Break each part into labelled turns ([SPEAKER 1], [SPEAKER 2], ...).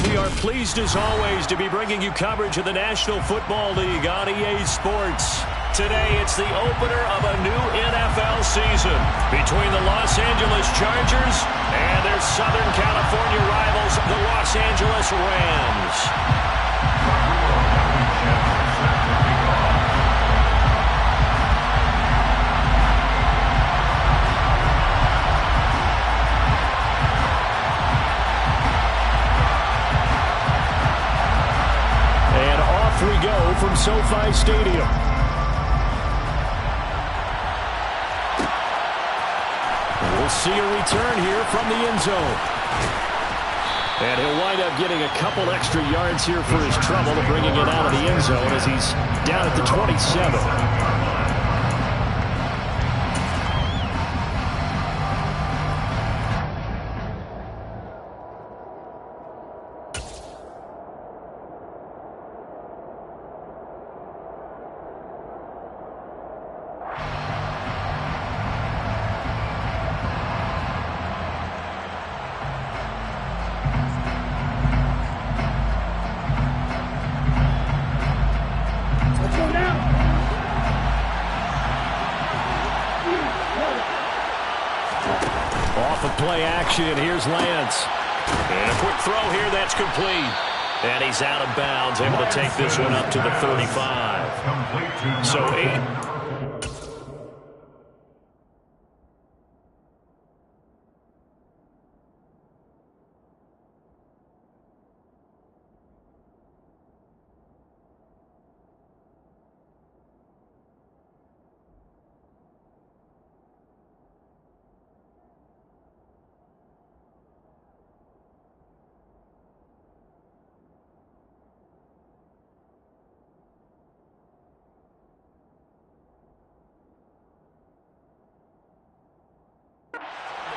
[SPEAKER 1] We are pleased as always to be bringing you coverage of the National Football League on EA Sports. Today it's the opener of a new NFL season between the Los Angeles Chargers and their Southern California rivals, the Los Angeles Rams. We go from SoFi Stadium. We'll see a return here from the end zone. And he'll wind up getting a couple extra yards here for his trouble to bringing it out of the end zone as he's down at the 27. Play action. Here's Lance. And a quick throw here. That's complete. And he's out of bounds, able to take this one up to the 35. So 8.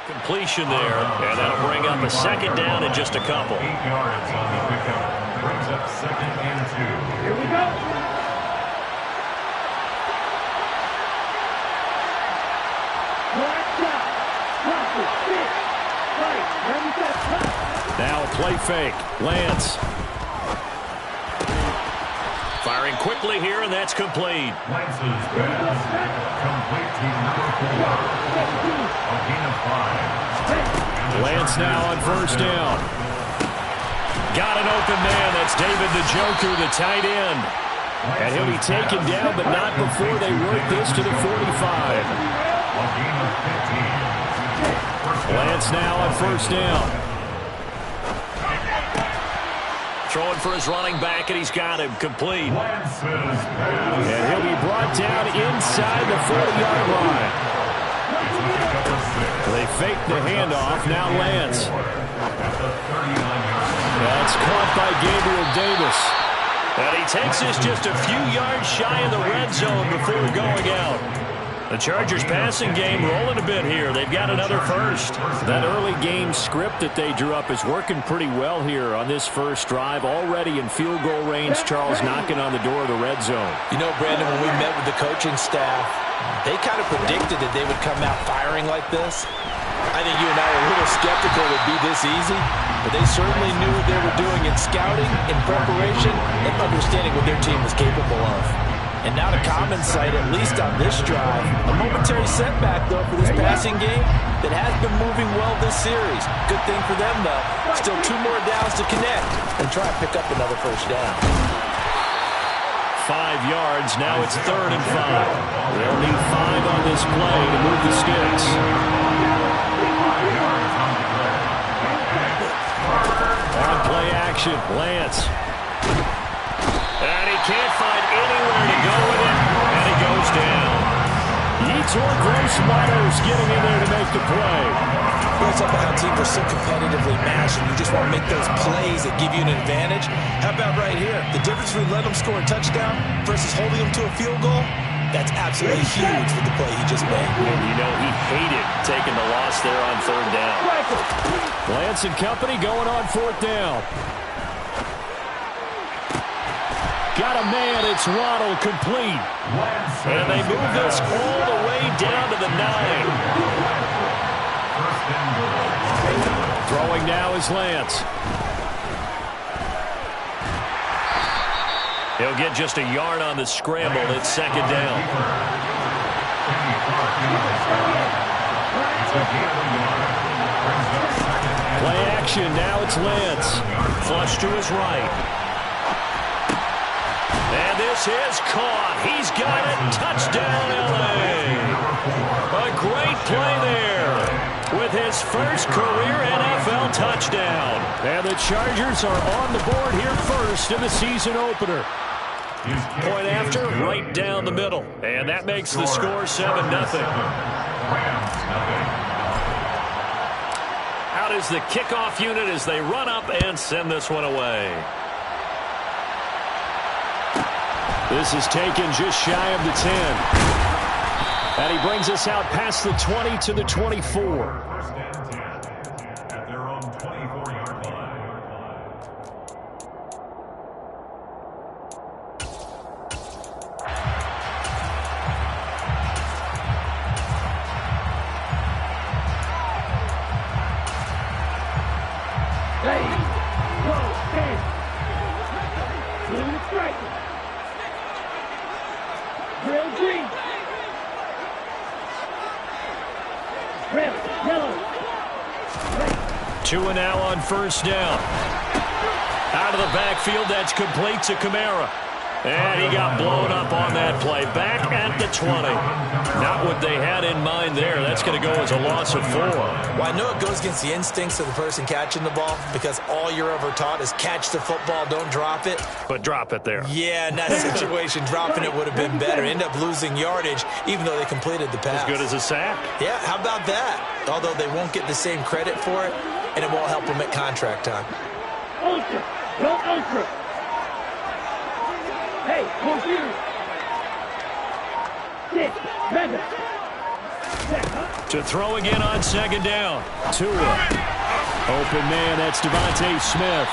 [SPEAKER 1] Completion there, and that'll bring up a second down in just a couple. 8 yards on the pickup. Brings up 2nd and 2. Here we go. Now a play fake. Lance. Firing quickly here, and that's complete. Lance's pass complete to number 4. A gain of 5. Lance now on first down. Got an open man. That's David the Joker, the tight end. And he'll be taken down, but not before they work this to the 45. A gain of 15. Lance now on first down. Throwing for his running back, and he's got him complete. And he'll be brought down inside the 40-yard line. They fake the handoff. Now Lance. That's caught by Gabriel Davis. And he takes this just a few yards shy of the red zone before going out. The Chargers passing game rolling a bit here. They've got another first. That early game script that they drew up is working pretty well here on this first drive. Already in field goal range, Charles knocking on the door of the red zone.
[SPEAKER 2] You know, Brandon, when we met with the coaching staff, they kind of predicted that they would come out firing like this. I think you and I were a little skeptical it would be this easy, but they certainly knew what they were doing in scouting, in preparation, and understanding what their team was capable of. And now to common sight, at least on this drive. A momentary setback, though, for this passing game that has been moving well this series. Good thing for them, though. Still 2 more downs to connect and try to pick up another first down.
[SPEAKER 1] 5 yards. Now it's 3rd and 5. They'll need 5 on this play to move the sticks. On play action, Lance. And he can't find anywhere to go with it, and he goes down. Yetur Gross-Myers getting in there to make the play.
[SPEAKER 2] It's up how teams are so competitively matched, and you just want to make those plays that give you an advantage. How about right here? The difference between letting them score a touchdown versus holding them to a field goal, that's absolutely huge with the play he just made.
[SPEAKER 1] And you know he hated taking the loss there on 3rd down. Lance and company going on 4th down. Got a man, it's Waddle, complete. And they move this all the way down to the 9. Throwing now is Lance. He'll get just a yard on the scramble. It's second down. Play action. Now it's Lance. Flush to his right. And this is caught. He's got it. Touchdown, L.A. A great play there with his first career NFL touchdown. And the Chargers are on the board here first in the season opener. Point after, right down the middle. And that makes the score 7-0. Out is the kickoff unit as they run up and send this one away. This is taken just shy of the 10. And he brings us out past the 20 to the 24.
[SPEAKER 3] At their own 24-yard line.
[SPEAKER 1] Two and now on first down. Out of the backfield, that's complete to Kamara. And he got blown up on that play. Back at the 20. Not what they had in mind there. That's going to go as a loss of 4.
[SPEAKER 2] Well, I know it goes against the instincts of the person catching the ball because all you're ever taught is catch the football, don't drop it.
[SPEAKER 1] But drop it there.
[SPEAKER 2] Yeah, in that situation, dropping it would have been better. End up losing yardage, even though they completed the pass.
[SPEAKER 1] As good as a sack.
[SPEAKER 2] Yeah, how about that? Although they won't get the same credit for it, and it won't help them at contract time.
[SPEAKER 4] Ultra, go ultra. Hey, computer.
[SPEAKER 1] To throw again on second down. Tua. Open man, that's Devontae Smith.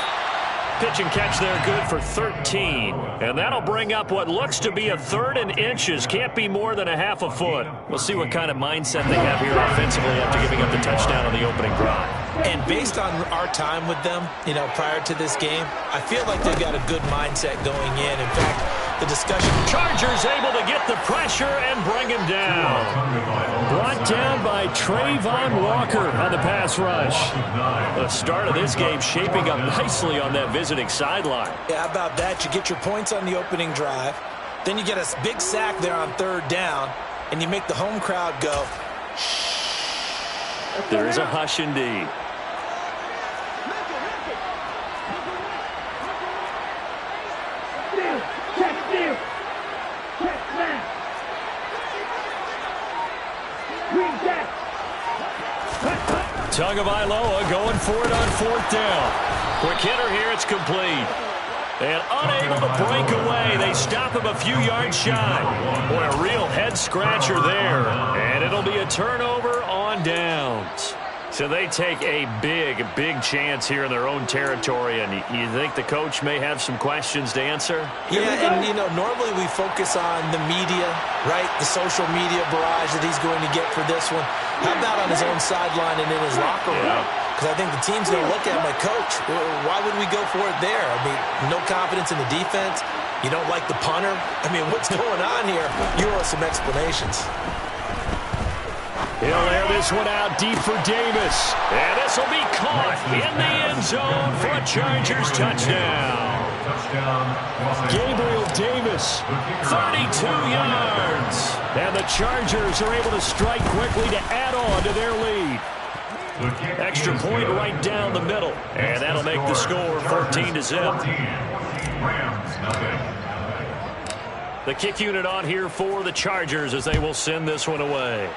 [SPEAKER 1] Pitch and catch there, good for 13. And that'll bring up what looks to be a 3rd and inches. Can't be more than a half a foot. We'll see what kind of mindset they have here offensively after giving up the touchdown on the opening drive.
[SPEAKER 2] And based on our time with them, prior to this game, I feel like they've got a good mindset going in. In fact, the discussion...
[SPEAKER 1] Chargers able to get the pressure and bring him down. Brought down by Trayvon Walker on the pass rush. The start of this game shaping up nicely on that visiting sideline.
[SPEAKER 2] Yeah, how about that? You get your points on the opening drive. Then you get a big sack there on 3rd down. And you make the home crowd go...
[SPEAKER 1] There is a hush indeed. Tagovailoa going for it on 4th down. Quick hitter here, it's complete. And unable to break away. They stop him a few yards shy. Boy, a real head-scratcher there. And it'll be a turnover on downs. So they take a big chance here in their own territory. And you think the coach may have some questions to answer?
[SPEAKER 2] Yeah, and, normally we focus on the media, right? The social media barrage that he's going to get for this one. How about on his own sideline and in his locker room? Because I think the team's going to look at him like, Coach, why would we go for it there? I mean, no confidence in the defense. You don't like the punter. I mean, what's going on here? You owe us some explanations.
[SPEAKER 1] He'll air this one out deep for Davis. And this will be caught in the end zone for a Chargers touchdown. Gabriel Davis, 32 yards. And the Chargers are able to strike quickly to add on to their lead. Extra point right down the middle. And that'll make the score 14-0. The kick unit on here for the Chargers as they will send this one away.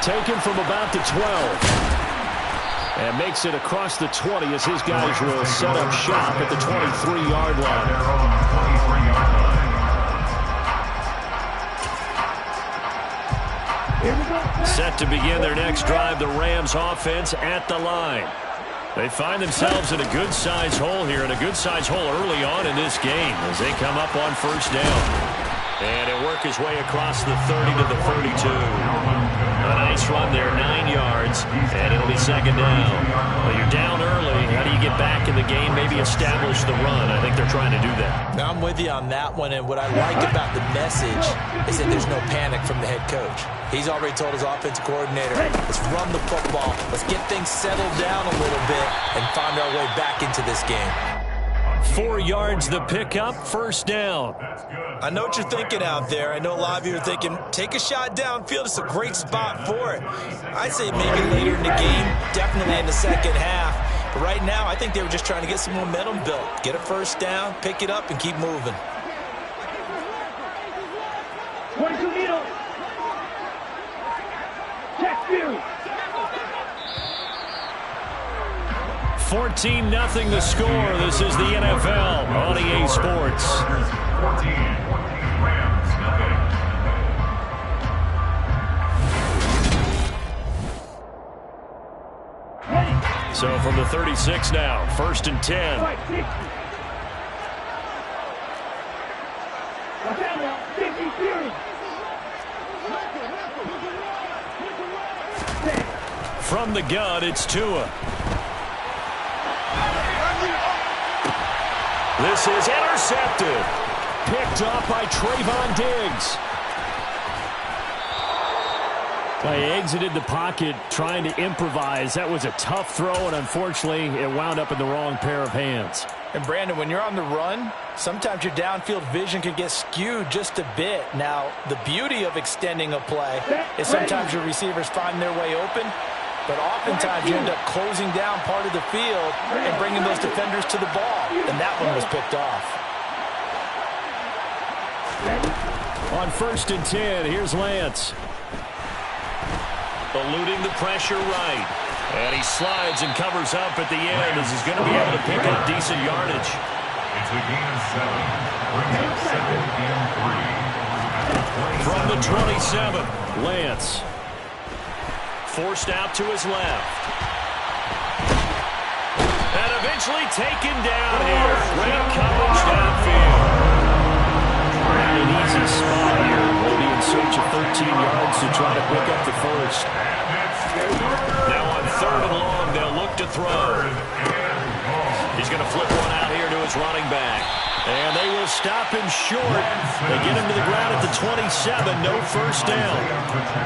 [SPEAKER 1] Taken from about the 12. And makes it across the 20 as his guys will set up shop at the 23-yard line. Set to begin their next drive, the Rams offense at the line. They find themselves in a good-sized hole here, and a good-sized hole early on in this game as they come up on first down. And he'll work his way across the 30 to the 32. A nice run there, 9 yards. second down. Well, you're down early. How do you get back in the game, maybe establish the run? I think they're trying to do that.
[SPEAKER 2] Now, I'm with you on that one, and what I like about the message is that there's no panic from the head coach. He's already told his offensive coordinator, let's run the football, let's get things settled down a little bit and find our way back into this game.
[SPEAKER 1] 4 yards the pickup, first down.
[SPEAKER 2] I know what you're thinking out there. I know a lot of you are thinking, take a shot downfield. It's a great spot for it. I'd say maybe later in the game, definitely in the second half. But right now, I think they were just trying to get some momentum built. Get a first down, pick it up, and keep moving.
[SPEAKER 4] 22 meters. Check view.
[SPEAKER 1] 14-0 the score. This is the NFL on EA Sports.
[SPEAKER 3] 14, Rams, nothing.
[SPEAKER 1] So from the 36 now, 1st and 10. From the gun, it's Tua. This is intercepted. Picked up by Trayvon Diggs. They exited the pocket trying to improvise. That was a tough throw, and unfortunately, it wound up in the wrong pair of hands.
[SPEAKER 2] And, Brandon, when you're on the run, sometimes your downfield vision can get skewed just a bit. Now, the beauty of extending a play is sometimes your receivers find their way open, but oftentimes you end up closing down part of the field and bringing those defenders to the ball. And that one was picked off.
[SPEAKER 1] On 1st and 10, here's Lance. Eluding the pressure right. And he slides and covers up at the end as he's going to be able to pick up decent yardage.
[SPEAKER 3] It's a gain of 7. Brings up 2nd and 3.
[SPEAKER 1] From the 27, Lance. Forced out to his left. And eventually taken down here. Great coverage downfield. Not an easy spot here. We'll be in search of 13 yards to try to pick up the first. Now on 3rd and long, they'll look to throw. He's going to flip one out here to his running back. And they will stop him short. They get him to the ground at the 27. No first down.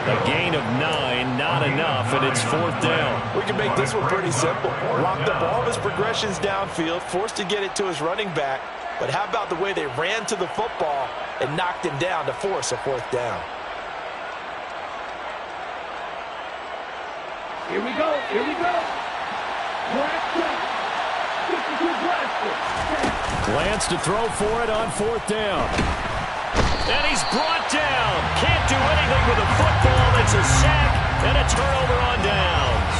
[SPEAKER 1] A gain of 9, not enough, and it's 4th down.
[SPEAKER 2] We can make this one pretty simple. Locked up all of his progressions downfield, forced to get it to his running back. But how about the way they ran to the football and knocked him down to force a 4th down?
[SPEAKER 4] Here we go. Here we go.
[SPEAKER 1] Lance to throw for it on 4th down. And he's brought down. Can't do anything with the football. It's a sack and a turnover on downs.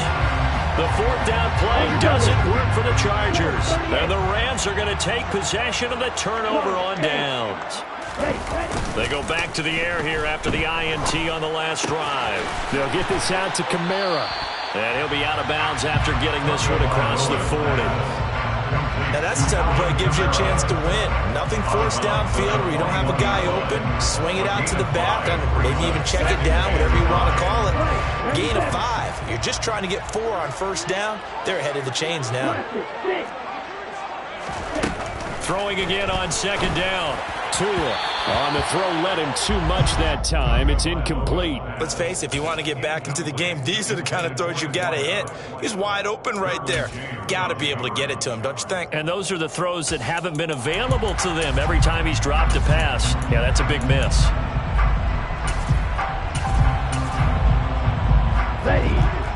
[SPEAKER 1] The 4th down play doesn't work for the Chargers. And the Rams are going to take possession of the turnover on downs. They go back to the air here after the INT on the last drive. They'll get this out to Kamara. And he'll be out of bounds after getting this one across the 40.
[SPEAKER 2] Now that's the type of play that gives you a chance to win. Nothing forced downfield where you don't have a guy open. Swing it out to the back, and maybe even check it down, whatever you want to call it. Gain of 5. You're just trying to get 4 on first down. They're ahead of the chains now.
[SPEAKER 1] Throwing again on 2nd down. Tua on the throw, led him too much that time. It's incomplete.
[SPEAKER 2] Let's face it, if you want to get back into the game, these are the kind of throws you got to hit. He's wide open right there. Got to be able to get it to him, don't you think?
[SPEAKER 1] And those are the throws that haven't been available to them every time he's dropped a pass. Yeah, that's a big miss.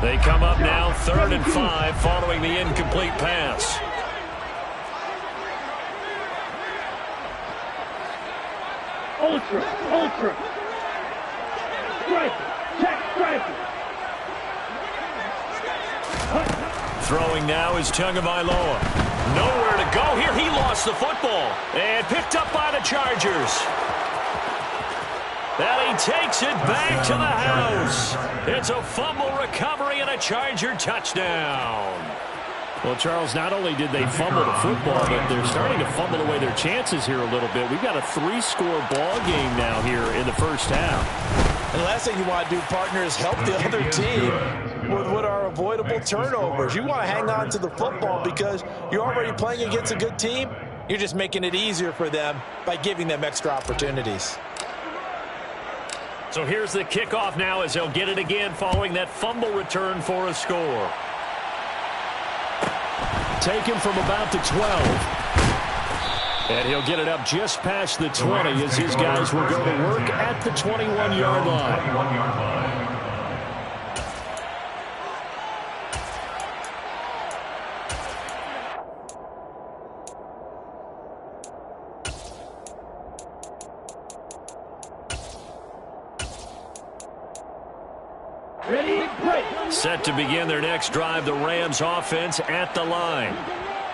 [SPEAKER 1] They come up now 3rd and 5 following the incomplete pass.
[SPEAKER 4] Ultra. Striker. Check striker.
[SPEAKER 1] Throwing now is Tagovailoa. Nowhere to go here. He lost the football. And picked up by the Chargers. And he takes it back to the house. It's a fumble recovery and a Charger touchdown. Well, Charles, not only did they fumble the football, but they're starting to fumble away their chances here a little bit. We've got a 3-score ball game now here in the first half.
[SPEAKER 2] And the last thing you want to do, partner, is help the other team with what are avoidable turnovers. You want to hang on to the football because you're already playing against a good team. You're just making it easier for them by giving them extra opportunities.
[SPEAKER 1] So here's the kickoff now as he'll get it again following that fumble return for a score. Taken from about the 12. And he'll get it up just past the 20 as his guys will go to work at the 21-yard line. Set to begin their next drive, the Rams offense at the line.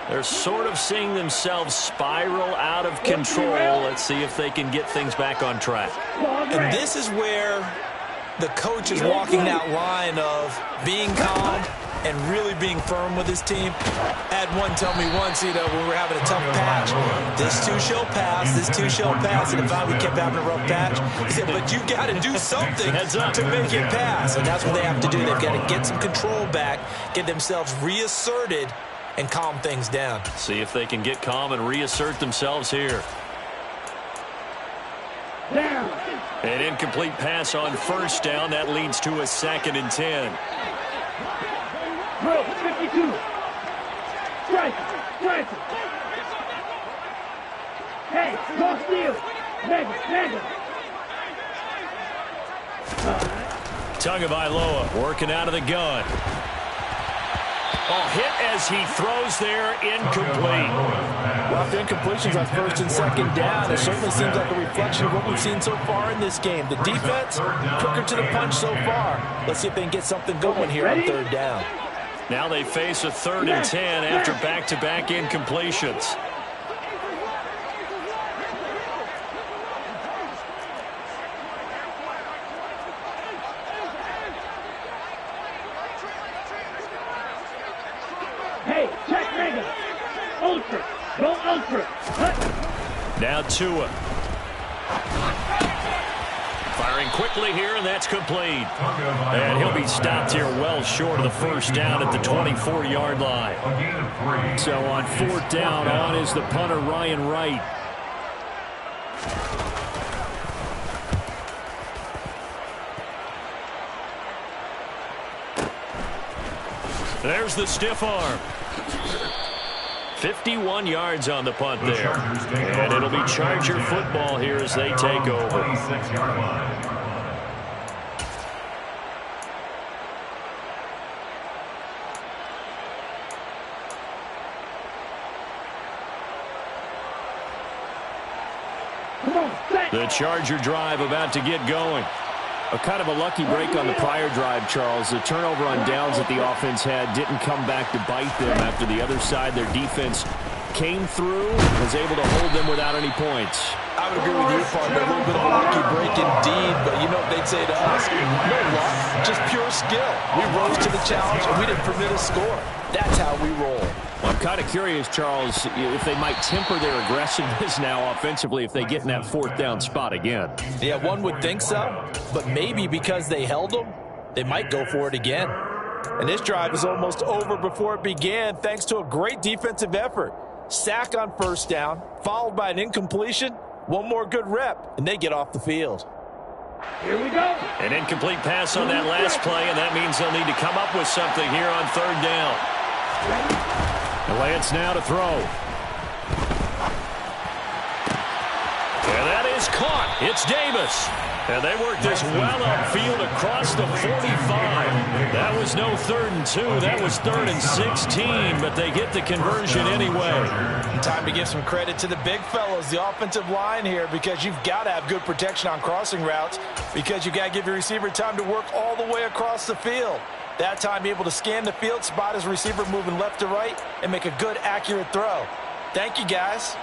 [SPEAKER 1] They're sort of seeing themselves spiral out of control. Let's see if they can get things back on track.
[SPEAKER 2] And this is where the coach is walking that line of being calm and really being firm with his team. I had one tell me once, when we were having a tough patch, this too shall pass, this too shall pass, and if we kept having a rough patch, he said, but you got to do something to make it pass, and that's what they have to do. They've got to get some control back, get themselves reasserted, and calm things down.
[SPEAKER 1] See if they can get calm and reassert themselves here.
[SPEAKER 4] Down.
[SPEAKER 1] An incomplete pass on first down. That leads to a 2nd and 10.
[SPEAKER 4] Bro, 52. Strike. Hey, go steal. Mega.
[SPEAKER 1] Tagovailoa working out of the gun. Oh, hit as he throws there, incomplete.
[SPEAKER 2] Well, the incompletions on 1st and 2nd down, it certainly seems like a reflection of what we've seen so far in this game. The defense, quicker to the punch so far. Let's see if they can get something going here on 3rd down.
[SPEAKER 1] Now they face a 3rd and 10 after back-to-back incompletions.
[SPEAKER 4] Hey, check Mega. Ultra. Go ultra.
[SPEAKER 1] Now Tua. Firing quickly here, and that's complete. And he'll be stopped here well short of the 1st down at the 24-yard line. So on 4th down, on is the punter, Ryan Wright. There's the stiff arm. 51 yards on the punt there. And it'll be Charger football here as they take over. The Charger drive about to get going. A kind of a lucky break on the prior drive, Charles. The turnover on downs that the offense had didn't come back to bite them after the other side. Their defense came through, was able to hold them without any points.
[SPEAKER 2] I would agree with you, partner. A little bit of a lucky break indeed, but you know what they'd say to us? No luck, just pure skill. We rose to the challenge, and we didn't permit a score. That's how we roll.
[SPEAKER 1] Well, I'm kind of curious, Charles, if they might temper their aggressiveness now offensively if they get in that 4th down spot again.
[SPEAKER 2] Yeah, one would think so, but maybe because they held them, they might go for it again. And this drive is almost over before it began thanks to a great defensive effort. Sack on 1st down, followed by an incompletion, one more good rep, and they get off the field.
[SPEAKER 4] Here we go.
[SPEAKER 1] An incomplete pass on that last play, and that means they'll need to come up with something here on 3rd down. Lance now to throw. And that is caught. It's Davis. And they work this well upfield across the 45. That was no 3rd and 2. That was 3rd and 16, but they get the conversion anyway.
[SPEAKER 2] Time to give some credit to the big fellas, the offensive line here, because you've got to have good protection on crossing routes because you've got to give your receiver time to work all the way across the field. That time, be able to scan the field, spot his receiver moving left to right, and make a good, accurate throw. Thank you, guys.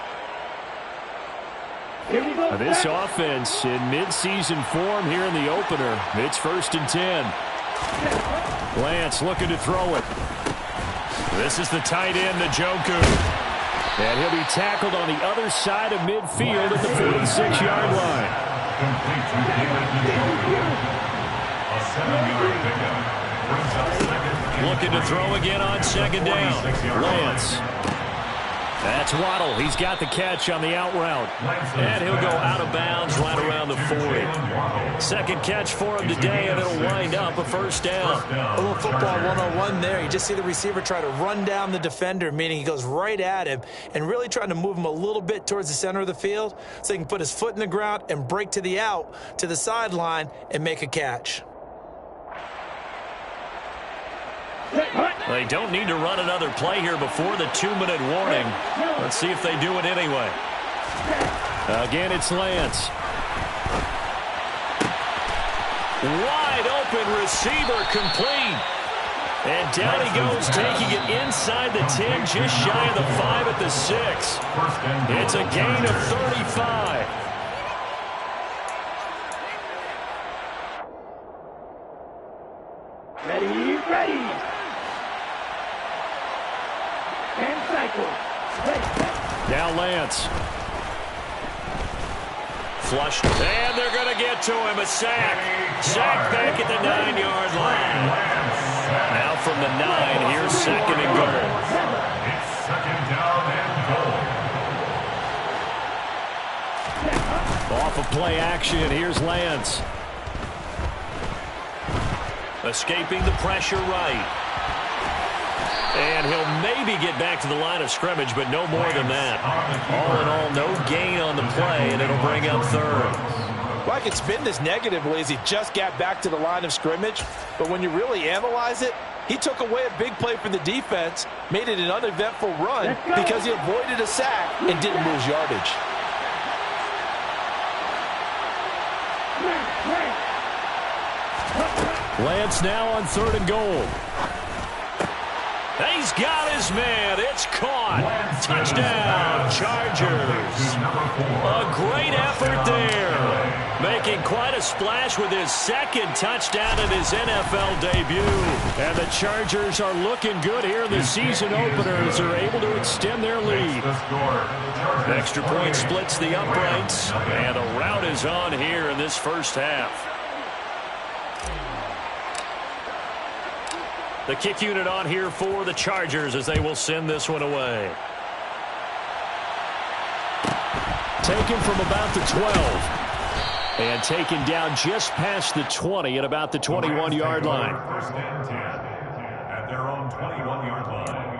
[SPEAKER 1] This offense in midseason form here in the opener. It's 1st and 10. Lance looking to throw it. This is the tight end, Njoku. And he'll be tackled on the other side of midfield at the 46-yard line.
[SPEAKER 3] Complete to David Njoku. A 7-yard pickup. Brings up second.
[SPEAKER 1] Looking to throw again on second down. Lance. That's Waddle. He's got the catch on the out route. And he'll go out of bounds right around the 40. Second catch for him today, and it'll wind up a first down.
[SPEAKER 2] A little football 101 there. You just see the receiver try to run down the defender, meaning he goes right at him and really trying to move him a little bit towards the center of the field so he can put his foot in the ground and break to the out, to the sideline, and make a catch.
[SPEAKER 1] They don't need to run another play here before the 2-minute warning. Let's see if they do it anyway. Again, it's Lance. Wide open receiver complete. And down he goes, taking it inside the 10, just shy of the 5 at the 6. It's a gain of 35.
[SPEAKER 4] Ready. And cycle.
[SPEAKER 1] Now Lance. Flush. And they're going to get to him. A sack. Sack back at the 9-yard line. Now from the 9, here's second and goal.
[SPEAKER 3] It's second down and goal.
[SPEAKER 1] Off of play action, here's Lance. Escaping the pressure right. And he'll maybe get back to the line of scrimmage, but no more than that. All in all, no gain on the play, and it'll bring up third.
[SPEAKER 2] Well, I could spin this negatively as he just got back to the line of scrimmage, but when you really analyze it, he took away a big play for the defense, made it an uneventful run because he avoided a sack and didn't lose yardage.
[SPEAKER 1] Lance now on third and goal. He's got his man. It's caught. Touchdown, Chargers. A great effort there. Making quite a splash with his second touchdown in his NFL debut. And the Chargers are looking good here in the season opener as they're able to extend their lead. Extra point splits the uprights. And a rout is on here in this first half. The kick unit on here for the Chargers as they will send this one away. Taken from about the 12. And taken down just past the 20 at about the 21-yard line.
[SPEAKER 3] First and 10 at their own 21-yard line.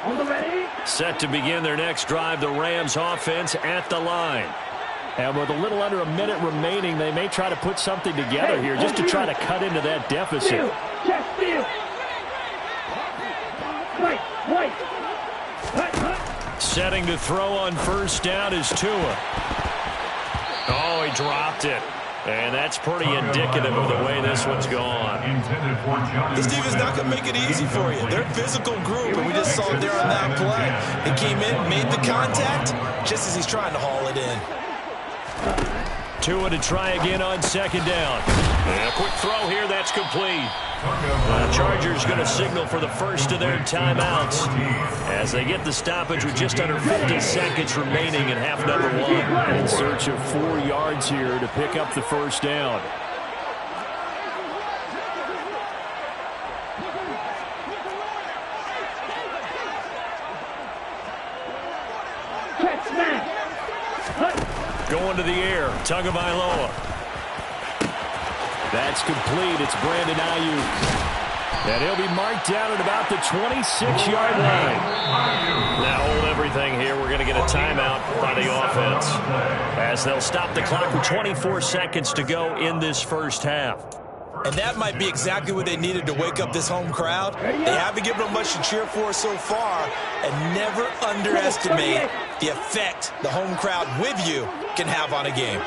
[SPEAKER 4] On the ready.
[SPEAKER 1] Set to begin their next drive, the Rams offense at the line. And with a little under a minute remaining, they may try to put something together here just to try to cut into that deficit. Setting to throw on first down is Tua. Oh, he dropped it. And that's pretty indicative of the way this one's gone.
[SPEAKER 2] This defense is not going to make it easy for you. They're a physical group, and we just saw it there on that play. He came in, made the contact, just as he's trying to haul it in.
[SPEAKER 1] Tua to try again on second down. And a quick throw here, that's complete. The Chargers going to signal for the first of their timeouts as they get the stoppage with just under 50 seconds remaining in half number 1. In search of 4 yards here to pick up the first down. Going to the air, Tagovailoa. That's complete. It's Brandon Ayuk. And he'll be marked down at about the 26-yard line. Now hold everything here. We're going to get a timeout by the offense as they'll stop the clock with 24 seconds to go in this first half.
[SPEAKER 2] And that might be exactly what they needed to wake up this home crowd. They haven't given them much to cheer for so far, and never underestimate the effect the home crowd with you can have on a game.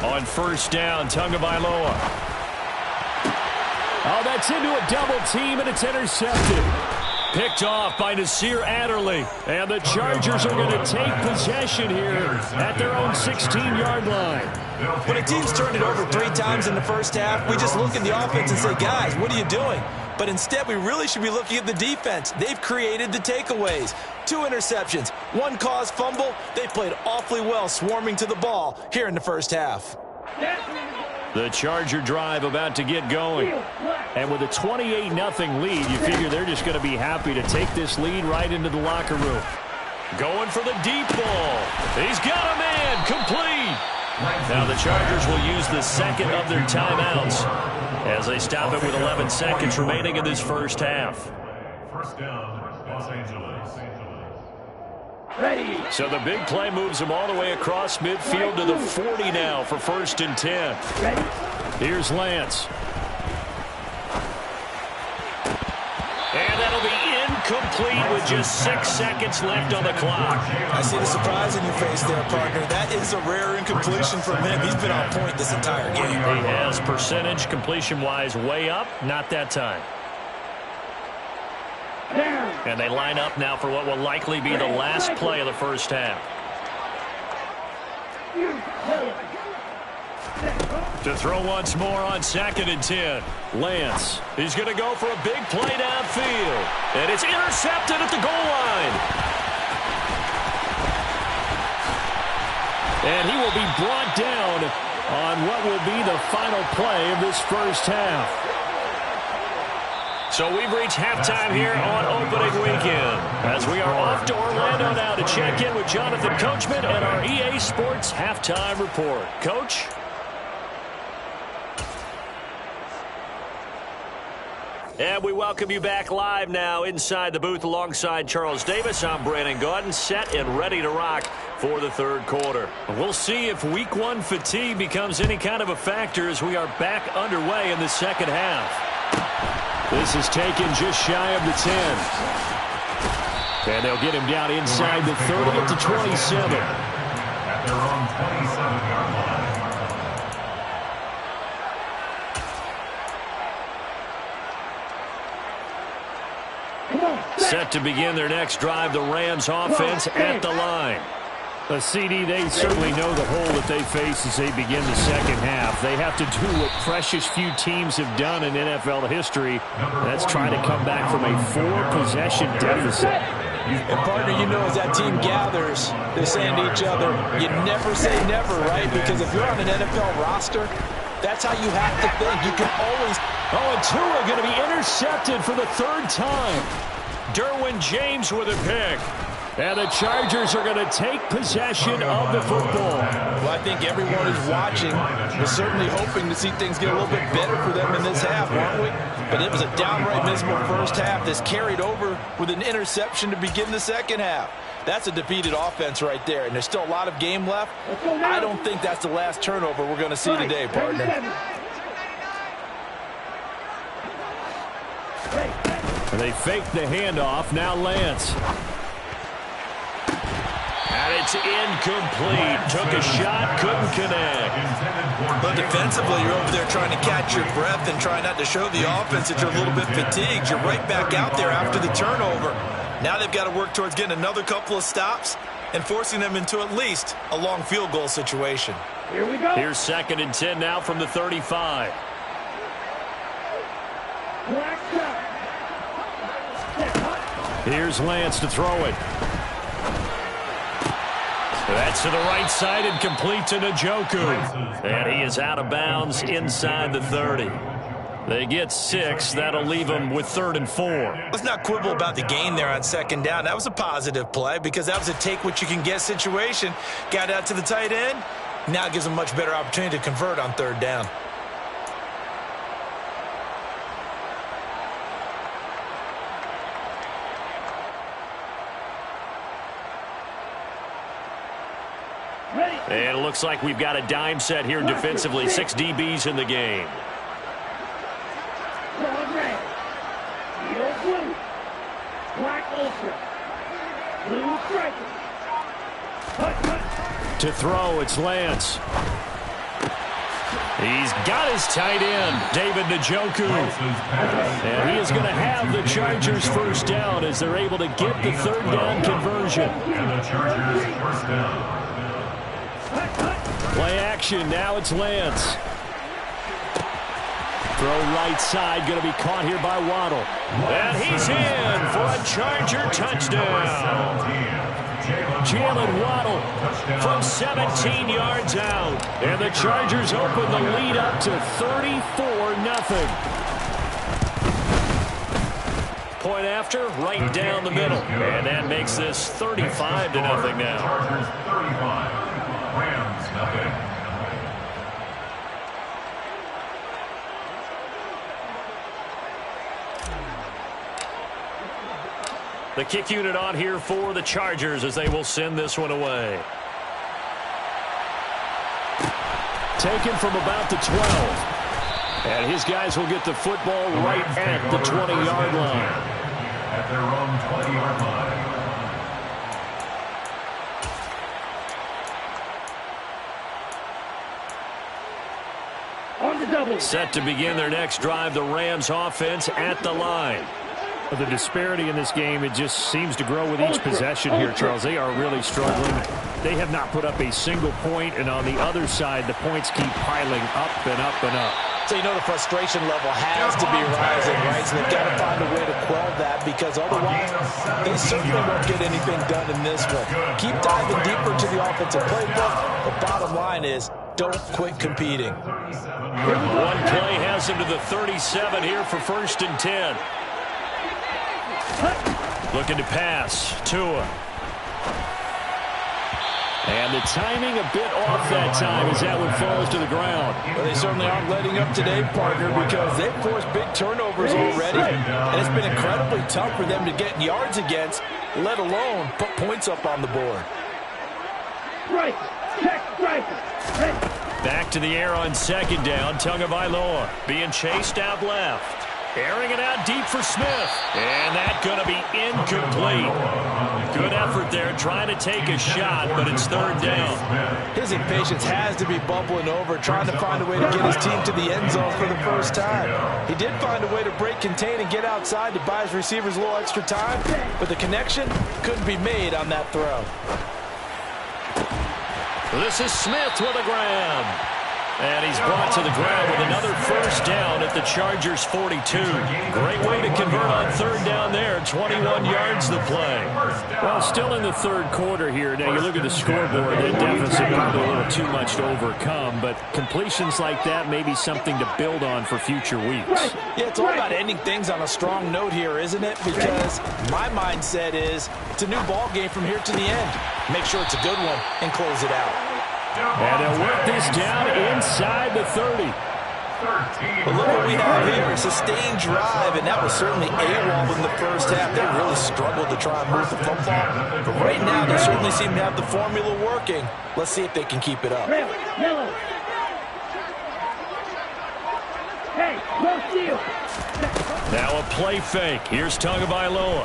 [SPEAKER 1] On first down, Tagovailoa. Oh, that's into a double team, and it's intercepted. Picked off by Nasir Adderley. And the Chargers are going to take possession here at their own 16-yard line.
[SPEAKER 2] When a team's turned it over 3 times in the first half, we just look at the offense and say, guys, what are you doing? But instead, we really should be looking at the defense. They've created the takeaways. 2 interceptions, 1 caused fumble. They played awfully well swarming to the ball here in the first half.
[SPEAKER 1] The Charger drive about to get going. And with a 28-0 lead, you figure they're just going to be happy to take this lead right into the locker room. Going for the deep ball. He's got a man. Complete. Now the Chargers will use the second of their timeouts as they stop it with 11 seconds remaining in this first half.
[SPEAKER 3] First down, Los Angeles.
[SPEAKER 4] Ready.
[SPEAKER 1] So the big play moves them all the way across midfield to the 40 now for 1st and 10.
[SPEAKER 4] Ready.
[SPEAKER 1] Here's Lance. And that'll be incomplete with just 6 seconds left on the clock.
[SPEAKER 2] I see the surprise in your face there, partner. That is a rare incompletion from him. He's been on point this entire game.
[SPEAKER 1] He has percentage completion-wise way up. Not that time.
[SPEAKER 4] Down.
[SPEAKER 1] And they line up now for what will likely be the last play of the first half. To throw once more on 2nd and 10. Lance. He's going to go for a big play downfield. And it's intercepted at the goal line. And he will be brought down on what will be the final play of this first half. So we've reached halftime here on opening weekend as we are off to Orlando now to check in with Jonathan Coachman and our EA Sports Halftime Report. Coach? And we welcome you back live now inside the booth alongside Charles Davis. I'm Brandon Gaudin, set and ready to rock for the 3rd quarter. We'll see if Week 1 fatigue becomes any kind of a factor as we are back underway in the second half. This is taken just shy of the 10. And they'll get him down inside the 30 to 27.
[SPEAKER 3] At their own 27-yard line.
[SPEAKER 1] Set to begin their next drive, the Rams offense at the line. A CD, they certainly know the hole that they face as they begin the second half. They have to do what precious few teams have done in NFL history. That's try to come back from a 4-possession deficit.
[SPEAKER 2] And partner, you know, as that team gathers, they're saying to each other, you never say never, right? Because if you're on an NFL roster, that's how you have to think. You can always...
[SPEAKER 1] Oh, and Tua going to be intercepted for the 3rd time. Derwin James with a pick. And the Chargers are going to take possession of the football.
[SPEAKER 2] Well, I think everyone who's watching was certainly hoping to see things get a little bit better for them in this half, weren't we? But it was a downright miserable first half that's carried over with an interception to begin the second half. That's a defeated offense right there, and there's still a lot of game left. I don't think that's the last turnover we're going to see today, partner.
[SPEAKER 1] And they fake the handoff. Now Lance. And it's incomplete. Took a shot, couldn't connect.
[SPEAKER 2] But defensively, you're over there trying to catch your breath and try not to show the offense that you're a little bit fatigued. You're right back out there after the turnover. Now they've got to work towards getting another couple of stops and forcing them into at least a long field goal situation.
[SPEAKER 4] Here we go.
[SPEAKER 1] Here's 2nd and 10 now from the 35. Here's Lance to throw it. That's to the right side and complete to Njoku. And he is out of bounds inside the 30. They get 6. That'll leave them with 3rd and 4.
[SPEAKER 2] Let's not quibble about the gain there on 2nd down. That was a positive play because that was a take-what-you-can-get situation. Got out to the tight end. Now it gives them a much better opportunity to convert on 3rd down.
[SPEAKER 1] And it looks like we've got a dime set here defensively. 6 DBs in the game. To throw, it's Lance. He's got his tight end, David Njoku. And he is going to have the Chargers first down as they're able to get the 3rd down conversion.
[SPEAKER 3] And the Chargers first down.
[SPEAKER 1] Play action, now it's Lance. Throw right side, going to be caught here by Waddle. And he's in for a Charger touchdown. Jalen Waddle from 17 yards out. And the Chargers open the lead up to 34-0. Point after, right down the middle. And that makes this 35-0 now.
[SPEAKER 3] Chargers 35, Rams 0.
[SPEAKER 1] The kick unit on here for the Chargers as they will send this one away. Taken from about the 12. And his guys will get the football right at the 20-yard line.
[SPEAKER 3] At their own 20-yard line.
[SPEAKER 4] On the double.
[SPEAKER 1] Set to begin their next drive, the Rams offense at the line.
[SPEAKER 5] The disparity in this game, it just seems to grow with each possession here, Charles. They are really struggling. They have not put up a single point, and on the other side, the points keep piling up and up and up.
[SPEAKER 2] So you know the frustration level has to be rising, right? So they've got to find a way to quell that, because otherwise they certainly won't get anything done in this one. Keep diving deeper into the offensive playbook. The bottom line is don't quit competing.
[SPEAKER 1] One play has him to the 37 here for 1st and 10. Looking to pass. Tua. And the timing a bit off that time as that one falls to the ground.
[SPEAKER 2] Well, they certainly aren't letting up today, partner, because they've forced big turnovers already. And it's been incredibly tough for them to get yards against, let alone put points up on the board.
[SPEAKER 4] Right. Check. Right.
[SPEAKER 1] Back to the air on 2nd down. Tagovailoa being chased out left. Airing it out deep for Smith. And that's going to be incomplete. Good effort there trying to take a shot, but it's 3rd down.
[SPEAKER 2] His impatience has to be bubbling over, trying to find a way to get his team to the end zone for the first time. He did find a way to break contain and get outside to buy his receivers a little extra time, but the connection couldn't be made on that throw.
[SPEAKER 1] This is Smith with a grab. And he's brought to the ground with another 1st down at the Chargers 42. Great way to convert on 3rd down there. 21 yards the play.
[SPEAKER 5] Well, still in the 3rd quarter here. Now, you look at the scoreboard, that deficit probably a little too much to overcome, but completions like that may be something to build on for future weeks.
[SPEAKER 2] Yeah, it's all about ending things on a strong note here, isn't it? Because my mindset is it's a new ball game from here to the end. Make sure it's a good one and close it out.
[SPEAKER 1] And they'll work this down inside the 30.
[SPEAKER 2] But look what we have here, a sustained drive, and that was certainly AWOL in the first half. They really struggled to try and move the football. But right now, they certainly seem to have the formula working. Let's see if they can keep it up.
[SPEAKER 4] Yellow. Hey, no steal.
[SPEAKER 1] Now a play fake. Here's Tagovailoa.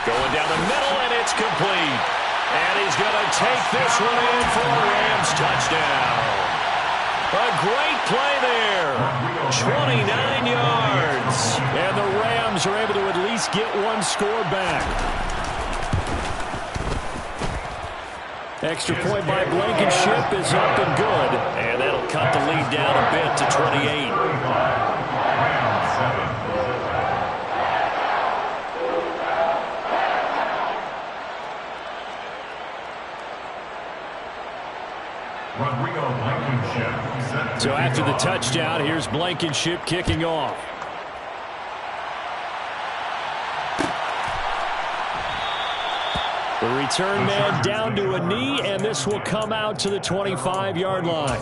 [SPEAKER 1] Going down the middle, and it's complete. And he's going to take this one in for a Rams touchdown. A great play there. 29 yards. And the Rams are able to at least get one score back. Extra point by Blankenship is up and good. And that'll cut the lead down a bit to 28. So after the touchdown, here's Blankenship kicking off. The return man down to a knee, and this will come out to the 25-yard line.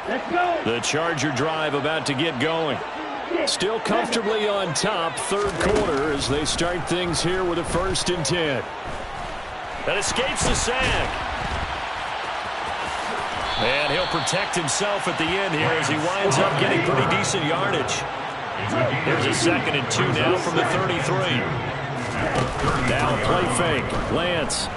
[SPEAKER 4] Let's go.
[SPEAKER 1] The Charger drive about to get going. Still comfortably on top, 3rd quarter as they start things here with a 1st and 10. That escapes the sack. And he'll protect himself at the end here as he winds up getting pretty decent yardage. Here's a 2nd and 2 now from the 33. Now play fake. Lance.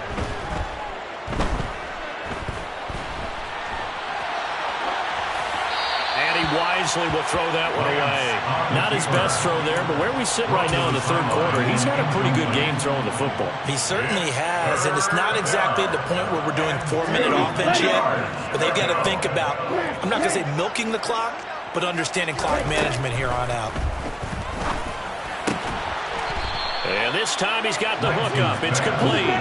[SPEAKER 1] wisely will throw that one away. Not his best throw there, but where we sit right now in the third quarter, he's had a pretty good game throwing the football.
[SPEAKER 2] He certainly has, and it's not exactly at the point where we're doing 4-minute offense yet, but they've got to think about, I'm not going to say milking the clock, but understanding clock management here on out.
[SPEAKER 1] And this time he's got the hook up. It's complete.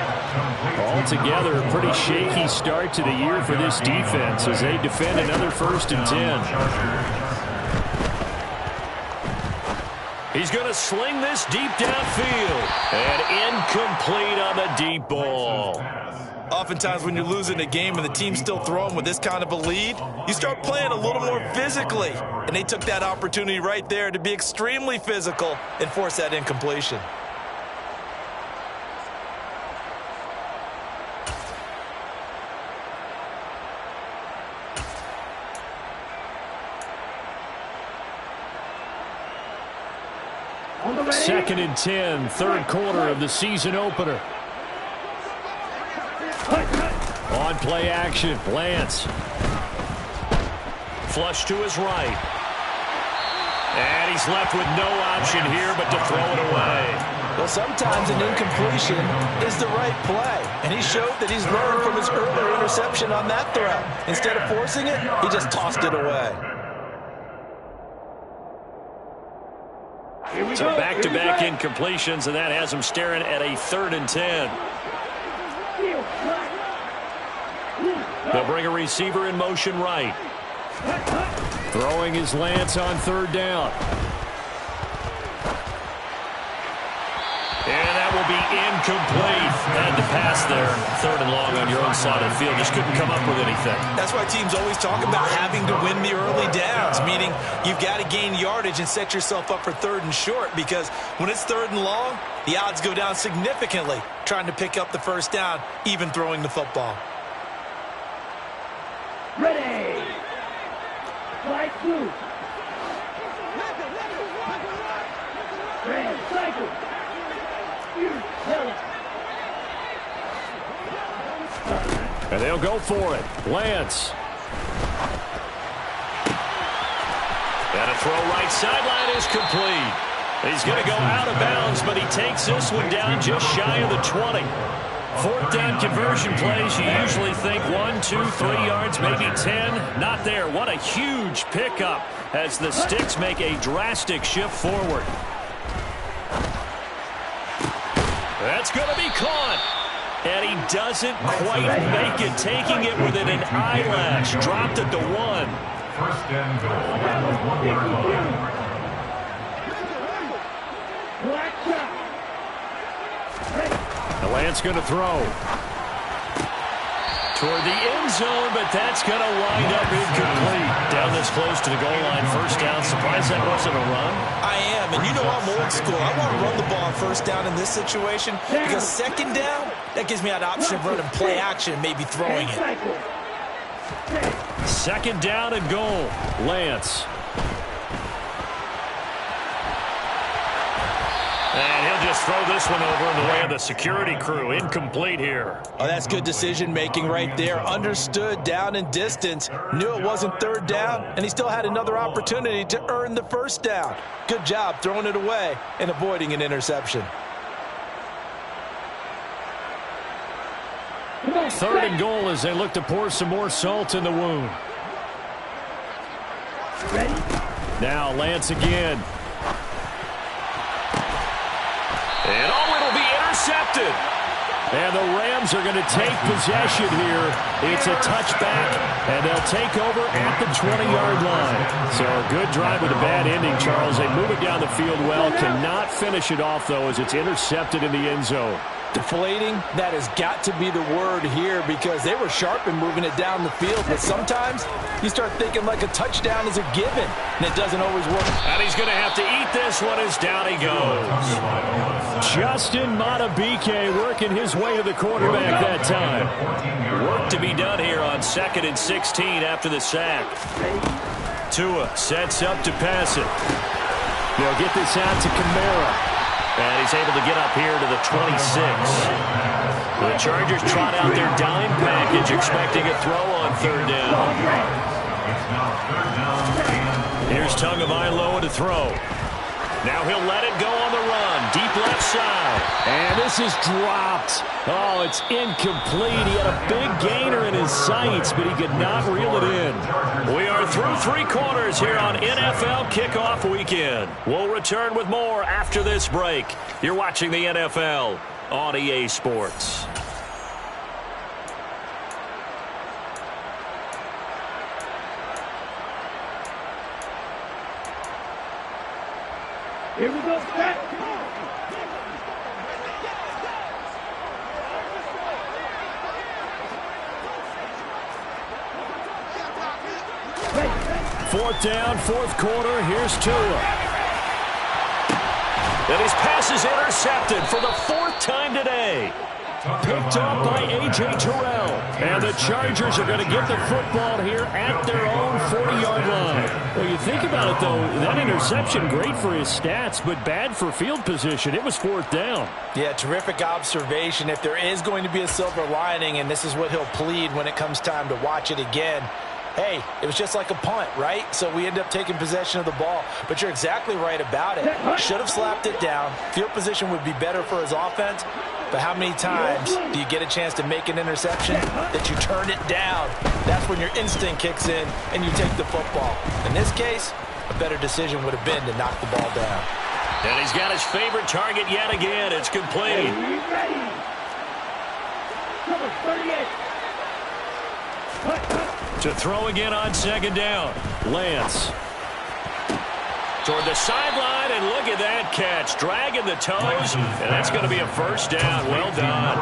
[SPEAKER 5] Altogether, a pretty shaky start to the year for this defense as they defend another 1st and 10.
[SPEAKER 1] He's going to sling this deep downfield. And incomplete on the deep ball.
[SPEAKER 2] Oftentimes when you're losing a game and the team's still throwing with this kind of a lead, you start playing a little more physically. And they took that opportunity right there to be extremely physical and force that incompletion.
[SPEAKER 5] Second and 10, third quarter of the season opener. On play action, Lance.
[SPEAKER 1] Flush to his right. And he's left with no option here but to throw it away.
[SPEAKER 2] Well, sometimes an incompletion is the right play. And he showed that he's learned from his earlier interception on that throw. Instead of forcing it, he just tossed it away.
[SPEAKER 1] So back-to-back incompletions, and that has him staring at a 3rd and 10. They'll bring a receiver in motion right.
[SPEAKER 5] Throwing his Lance on 3rd down.
[SPEAKER 1] And that will be incomplete. Had to pass there. 3rd and long on your own side of the field. Just couldn't come up with anything.
[SPEAKER 2] That's why teams always talk about having to win the early downs, meaning you've got to gain yardage and set yourself up for 3rd and short, because when it's 3rd and long, the odds go down significantly trying to pick up the 1st down, even throwing the football.
[SPEAKER 4] Ready. Flight 2. Red cycle.
[SPEAKER 5] And they'll go for it. Lance.
[SPEAKER 1] And a throw right sideline is complete. He's going to go out of bounds, but he takes this one down just shy of the 20. 4th down conversion plays, you usually think 1, 2, 3 yards, maybe 10. Not there. What a huge pickup as the Sticks make a drastic shift forward. That's going to be caught. And he doesn't quite make it, taking it within an eyelash. Dropped at the 1.
[SPEAKER 3] 1st and goal. 1 yard line.
[SPEAKER 5] The Lance going to throw.
[SPEAKER 1] Toward the end zone, but that's going to wind up incomplete. Down this close to the goal line, 1st down. Surprised that wasn't a run?
[SPEAKER 2] I am, and you know I'm old school. I want to run the ball on 1st down in this situation because 2nd down, that gives me an option of running play action, maybe throwing it.
[SPEAKER 5] 2nd down and goal. Lance.
[SPEAKER 1] And he'll just throw this one over in the way of the security crew. Incomplete here.
[SPEAKER 2] Oh, that's good decision-making right there. Understood down and distance. Knew it wasn't 3rd down, and he still had another opportunity to earn the 1st down. Good job throwing it away and avoiding an interception.
[SPEAKER 5] 3rd and goal as they look to pour some more salt in the wound. Now Lance again.
[SPEAKER 1] And it'll be intercepted.
[SPEAKER 5] And the Rams are going to take possession here. It's a touchback, and they'll take over at the 20-yard line. So a good drive with a bad ending, Charles. They move it down the field well. Cannot finish it off, though, as it's intercepted in the end zone.
[SPEAKER 2] Deflating, that has got to be the word here because they were sharp in moving it down the field. But sometimes you start thinking like a touchdown is a given, and it doesn't always work.
[SPEAKER 1] And he's going to have to eat this one as down he goes.
[SPEAKER 5] Justin Matabike working his way to the quarterback that time.
[SPEAKER 1] Work to be done here on 2nd and 16 after the sack. Tua sets up to pass it.
[SPEAKER 5] They'll get this out to Kamara.
[SPEAKER 1] And he's able to get up here to the 26. The Chargers trot out their dime package, expecting a throw on 3rd down.
[SPEAKER 3] It's now 3rd down and
[SPEAKER 1] Here's Tagovailoa to throw. Now he'll let it go on the run. Deep left side.
[SPEAKER 5] And this is dropped. Oh, it's incomplete. He had a big gainer in his sights, but he could not reel it in.
[SPEAKER 1] We are through 3 quarters here on NFL Kickoff Weekend. We'll return with more after this break. You're watching the NFL on EA Sports.
[SPEAKER 4] Here we go, set.
[SPEAKER 5] Fourth down, fourth quarter. Here's Tua.
[SPEAKER 1] And his pass is intercepted for the 4th time today.
[SPEAKER 5] Picked off by A.J. Terrell. And the Chargers are going to get the football here at their own 40-yard line. Well, you think about it, though, that interception, great for his stats, but bad for field position. It was 4th down.
[SPEAKER 2] Yeah, terrific observation. If there is going to be a silver lining, and this is what he'll plead when it comes time to watch it again, hey, it was just like a punt, right? So we end up taking possession of the ball. But you're exactly right about it. Should have slapped it down. Field position would be better for his offense. But how many times do you get a chance to make an interception that you turn it down? That's when your instinct kicks in and you take the football. In this case, a better decision would have been to knock the ball down.
[SPEAKER 1] And he's got his favorite target yet again. It's complete. To throw again on 2nd down. Lance. Toward the sideline, and look at that catch. Dragging the toes, and that's going to be a 1st down. Well done.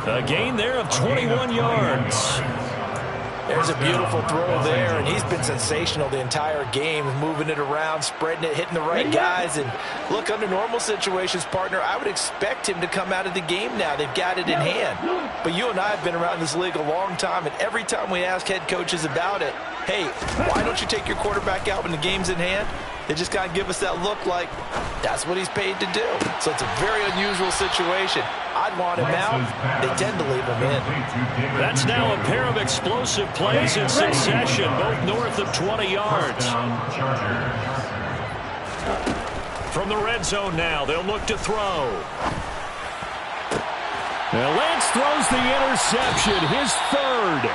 [SPEAKER 1] A gain there of 21 yards.
[SPEAKER 2] There's a beautiful throw there, and he's been sensational the entire game, moving it around, spreading it, hitting the right guys. And look, under normal situations, partner, I would expect him to come out of the game now. They've got it in hand. But you and I have been around this league a long time, and every time we ask head coaches about it, hey, why don't you take your quarterback out when the game's in hand? They just kind of give us that look like that's what he's paid to do. So it's a very unusual situation. I'd want him out. They tend to leave him in.
[SPEAKER 1] That's now a pair of explosive plays in succession, both north of 20 yards. From the red zone now, they'll look to throw.
[SPEAKER 5] Now Lance throws the interception, his 3rd.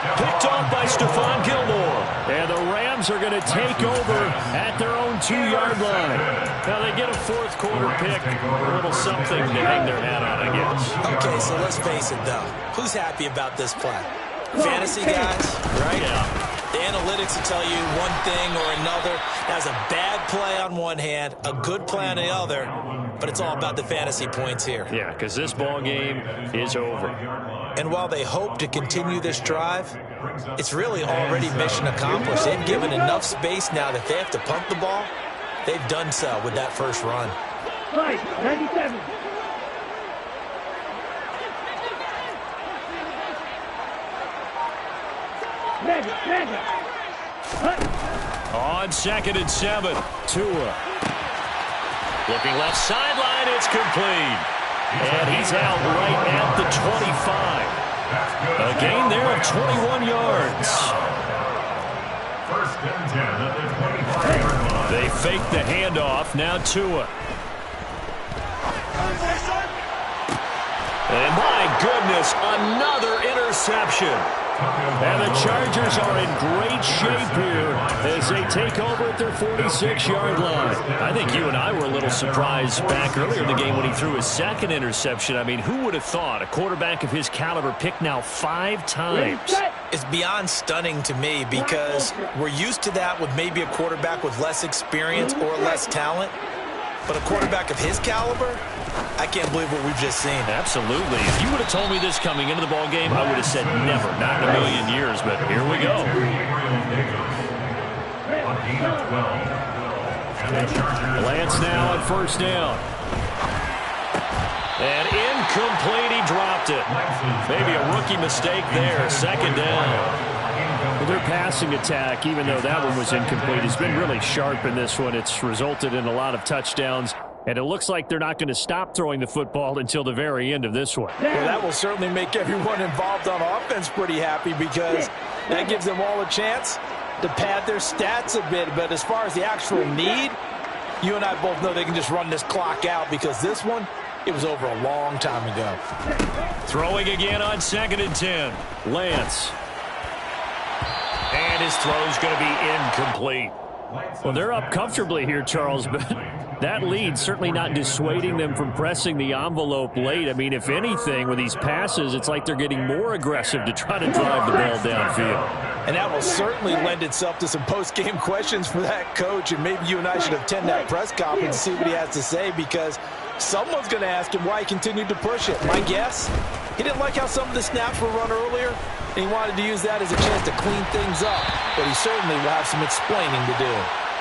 [SPEAKER 1] Picked off by Stephon Gilmore.
[SPEAKER 5] And the Rams are going to take over at their own 2-yard line.
[SPEAKER 1] Now they get a 4th quarter pick. A little something to hang their hat on, I guess.
[SPEAKER 2] Okay, so let's face it, though. Who's happy about this play? Fantasy guys, right?
[SPEAKER 1] Yeah.
[SPEAKER 2] The analytics will tell you one thing or another. That's a bad play on one hand, a good play on the other, but it's all about the fantasy points here.
[SPEAKER 5] Yeah, because this ball game is over.
[SPEAKER 2] And while they hope to continue this drive, it's really already mission accomplished. They've given enough space now that if they have to punt the ball, they've done so with that first run.
[SPEAKER 4] 97.
[SPEAKER 1] On 2nd and 7.
[SPEAKER 5] Tua.
[SPEAKER 1] Looking left sideline, it's complete. And he's out right at the 25. A gain there of 21 yards.
[SPEAKER 3] 1st and 10 at the 25-yard line.
[SPEAKER 1] They fake the handoff. Now Tua. And my goodness, another interception.
[SPEAKER 5] And the Chargers are in great shape here as they take over at their 46-yard line.
[SPEAKER 1] I think you and I were a little surprised back earlier in the game when he threw his 2nd interception. I mean, who would have thought a quarterback of his caliber picked now 5 times?
[SPEAKER 2] It's beyond stunning to me because we're used to that with maybe a quarterback with less experience or less talent. But a quarterback of his caliber, I can't believe what we've just seen.
[SPEAKER 1] Absolutely. If you would have told me this coming into the ball game, I would have said never, not in a million years. But here we go.
[SPEAKER 5] Lance now on 1st down.
[SPEAKER 1] And incomplete, he dropped it. Maybe a rookie mistake there. 2nd down.
[SPEAKER 5] Well, their passing attack, even though that one was incomplete, has been really sharp in this one. It's resulted in a lot of touchdowns. And it looks like they're not going to stop throwing the football until the very end of this one.
[SPEAKER 2] Well, that will certainly make everyone involved on offense pretty happy because that gives them all a chance to pad their stats a bit, but as far as the actual need, you and I both know they can just run this clock out because this one, it was over a long time ago.
[SPEAKER 5] Throwing again on 2nd and 10. Lance. And his throw's going to be incomplete. Well, they're up comfortably here, Charles, but that lead certainly not dissuading them from pressing the envelope late. I mean, if anything, with these passes, it's like they're getting more aggressive to try to drive the ball downfield.
[SPEAKER 2] And that will certainly lend itself to some post-game questions for that coach, and maybe you and I should attend that press conference and see what he has to say, because someone's going to ask him why he continued to push it. My guess, he didn't like how some of the snaps were run earlier, and he wanted to use that as a chance to clean things up, but he certainly will have some explaining to do.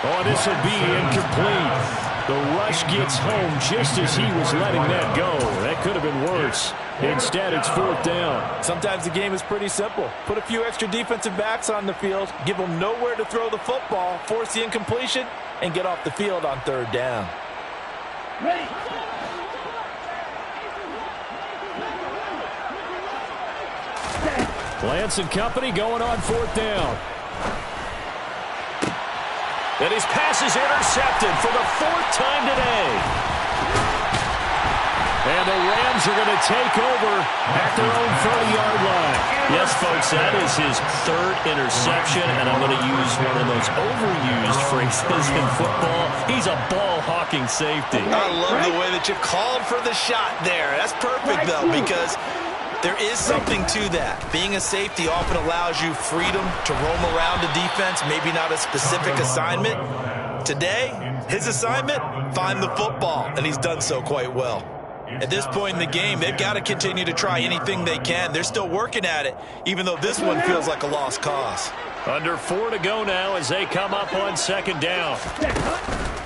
[SPEAKER 5] Oh, this will be incomplete. The rush gets home just as he was letting that go. That could have been worse. Instead, it's 4th down.
[SPEAKER 2] Sometimes the game is pretty simple. Put a few extra defensive backs on the field, give them nowhere to throw the football, force the incompletion, and get off the field on 3rd down.
[SPEAKER 4] Ready.
[SPEAKER 5] Lance and company going on 4th down. And his pass is intercepted for the 4th time today. And the Rams are going to take over at their own 30-yard line.
[SPEAKER 1] Yes, folks, that is his 3rd interception, and I'm going to use one of those overused phrases in football. He's a ball-hawking safety.
[SPEAKER 2] I love the way that you called for the shot there. That's perfect, though, because there is something to that. Being a safety often allows you freedom to roam around the defense, maybe not a specific assignment. Today, his assignment, find the football, and he's done so quite well. At this point in the game, they've got to continue to try anything they can. They're still working at it, even though this one feels like a lost cause.
[SPEAKER 5] Under 4 to go now as they come up on 2nd down.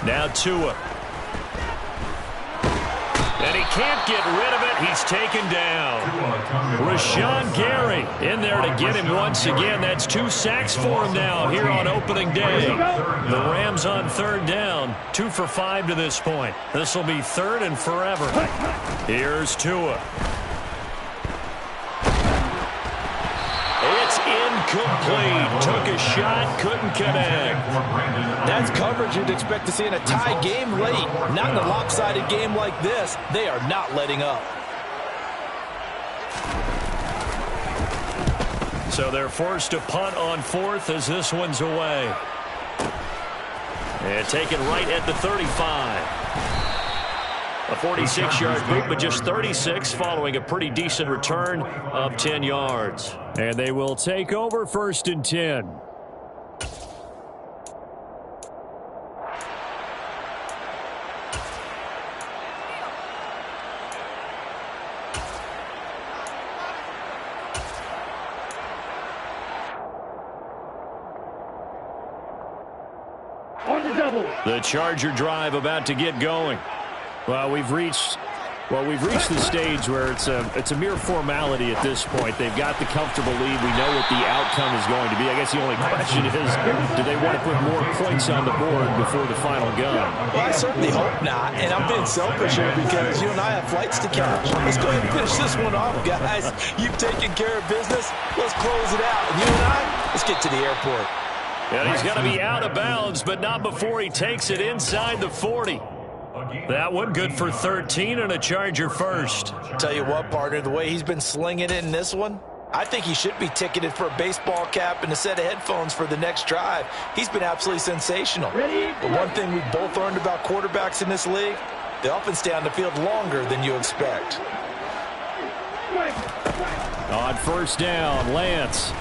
[SPEAKER 5] Now Tua. And he can't get rid of it. He's taken down. Rashawn Gary in there to get him once again. That's 2 sacks for him now here on opening day. The Rams on 3rd down. 2 for 5 to this point. This will be 3rd and forever. Here's Tua. It's incomplete. Took a shot, couldn't connect.
[SPEAKER 2] That's coverage you'd expect to see in a tie game late. Not in a lopsided game like this. They are not letting up.
[SPEAKER 5] So they're forced to punt on 4th as this one's away. And taken right at the 35. A 46-yard boot, but just 36 following a pretty decent return of 10 yards. And they will take over 1st and 10.
[SPEAKER 4] On the double.
[SPEAKER 5] The Charger drive about to get going. Well, we've reached the stage where it's a mere formality at this point. They've got the comfortable lead. We know what the outcome is going to be. I guess the only question is, do they want to put more points on the board before the final gun?
[SPEAKER 2] Well, I certainly hope not, and I'm being selfish here because you and I have flights to catch. Let's go ahead and finish this one off, guys. You've taken care of business. Let's close it out. And you and I, let's get to the airport.
[SPEAKER 5] And he's going to be out of bounds, but not before he takes it inside the 40. That one good for 13 and a Charger first.
[SPEAKER 2] Tell you what, partner, the way he's been slinging it in this one, I think he should be ticketed for a baseball cap and a set of headphones for the next drive. He's been absolutely sensational. But one thing we've both learned about quarterbacks in this league, they often stay on the field longer than you expect.
[SPEAKER 5] On 1st down, Lance.